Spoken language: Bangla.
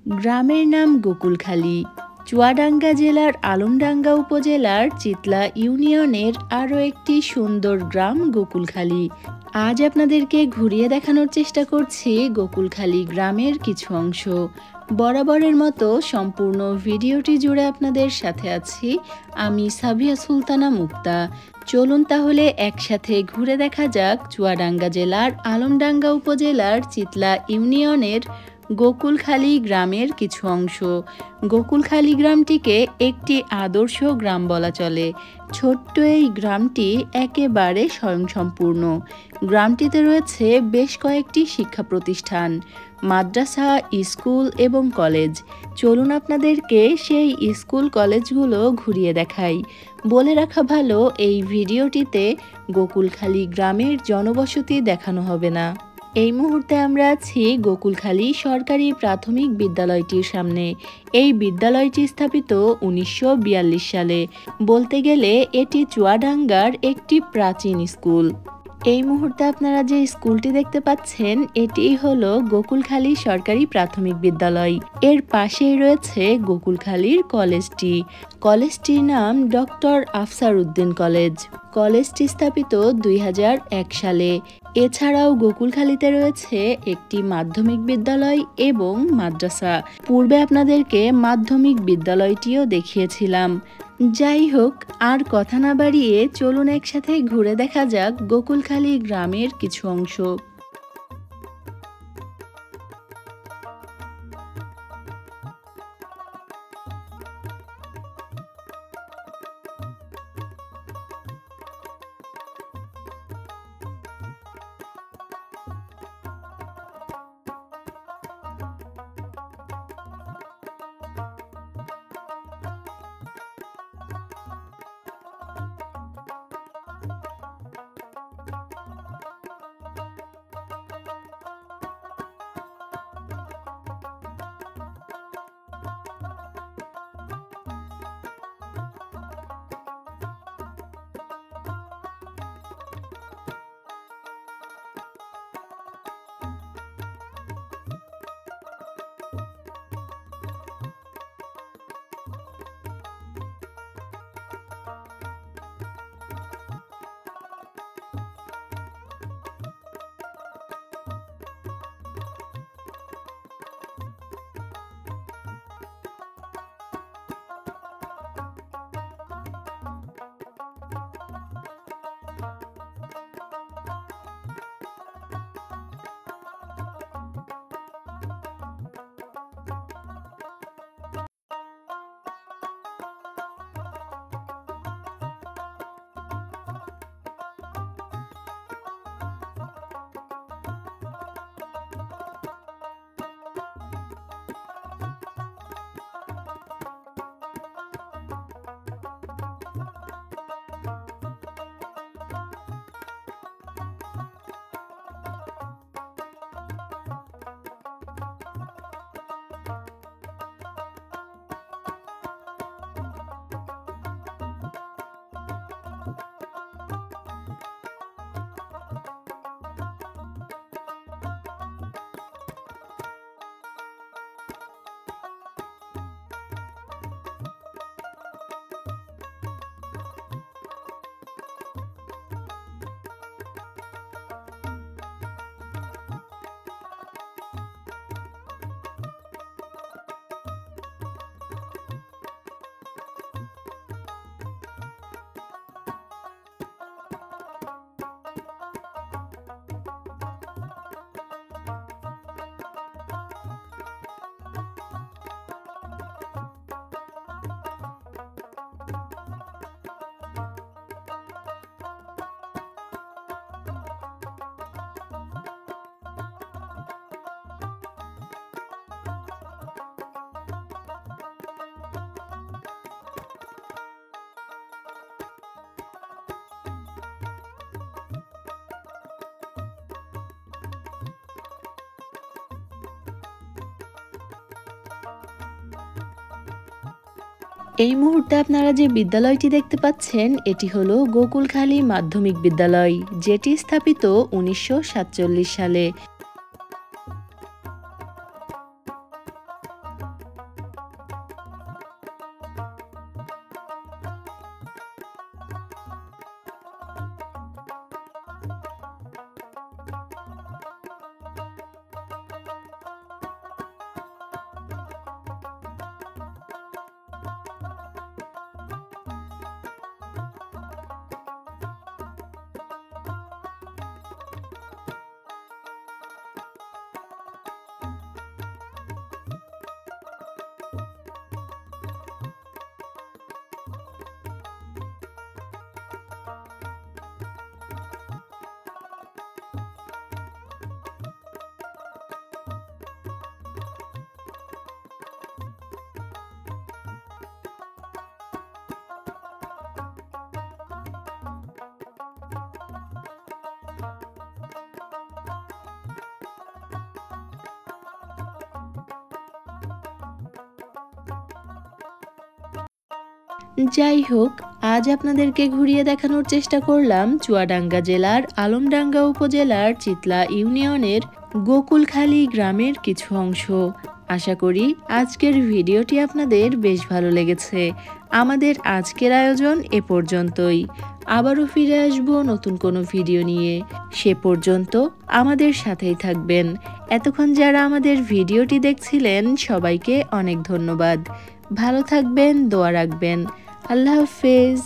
গ্রামের নাম গোকুলখালী। চুয়াডাঙ্গা জেলার আলমডাঙ্গা উপজেলার চিতলা ইউনিয়নের আরও একটি সুন্দর গ্রাম গোকুলখালী। আজ আপনাদেরকে ঘুরিয়ে দেখানোর চেষ্টা করছি গোকুলখালী গ্রামের কিছু অংশ। বরাবরের মতো সম্পূর্ণ ভিডিওটি জুড়ে আপনাদের সাথে আছি আমি সাবিয়া সুলতানা মুক্তা। চলুন তাহলে একসাথে ঘুরে দেখা যাক চুয়াডাঙ্গা জেলার আলমডাঙ্গা উপজেলার চিতলা ইউনিয়নের গোকুলখালী গ্রামের কিছু অংশ। গোকুলখালী গ্রামটিকে একটি আদর্শ গ্রাম বলা চলে। ছোট্ট এই গ্রামটি একেবারে স্বয়ংসম্পূর্ণ। গ্রামটিতে রয়েছে বেশ কয়েকটি শিক্ষা প্রতিষ্ঠান, মাদ্রাসা, স্কুল এবং কলেজ। চলুন আপনাদেরকে সেই স্কুল কলেজগুলো ঘুরিয়ে দেখাই। বলে রাখা ভালো, এই ভিডিওটিতে গোকুলখালী গ্রামের জনবসতি দেখানো হবে না। এই মুহূর্তে আমরা আছি গোকুলখালী সরকারি প্রাথমিক বিদ্যালয়টির সামনে। এই বিদ্যালয়টি স্থাপিত 1942 সালে। বলতে গেলে এটি চুয়াডাঙ্গার একটি প্রাচীন স্কুল। এই মুহূর্তে আপনারা যে স্কুলটি দেখতে পাচ্ছেন এটি হলো গোকুলখালী সরকারি প্রাথমিক বিদ্যালয়। এর পাশেই রয়েছে গোকুলখালীর কলেজটি। কলেজটির নাম ডক্টর আফসার উদ্দিন কলেজ। কলেজটি স্থাপিত 2001 সালে। এছাড়াও গোকুলখালীতে রয়েছে একটি মাধ্যমিক বিদ্যালয় এবং মাদ্রাসা। পূর্বে আপনাদেরকে মাধ্যমিক বিদ্যালয়টিও দেখিয়েছিলাম। যাই হোক, আর কথা না বাড়িয়ে চলুন একসাথে ঘুরে দেখা যাক গোকুলখালী গ্রামের কিছু অংশ। এই মুহূর্তে আপনারা যে বিদ্যালয়টি দেখতে পাচ্ছেন এটি হলো গোকুলখালী মাধ্যমিক বিদ্যালয়, যেটি স্থাপিত 1947 সালে। যাই হোক, আজ আপনাদেরকে ঘুরিয়ে দেখানোর চেষ্টা করলাম চুয়াডাঙ্গা জেলার আলমডাঙ্গা উপজেলার চিতলা ইউনিয়নের গোকুলখালী গ্রামের কিছু অংশ। আশা করি আজকের ভিডিওটি আপনাদের বেশ ভালো লেগেছে। আমাদের আজকের আয়োজন এ পর্যন্তই। আবারও ফিরে আসব নতুন কোনো ভিডিও নিয়ে। সে পর্যন্ত আমাদের সাথেই থাকবেন। এতক্ষণ যারা আমাদের ভিডিওটি দেখছিলেন সবাইকে অনেক ধন্যবাদ। ভালো থাকবেন, দোয়া রাখবেন। আল্লাহ হাফেজ।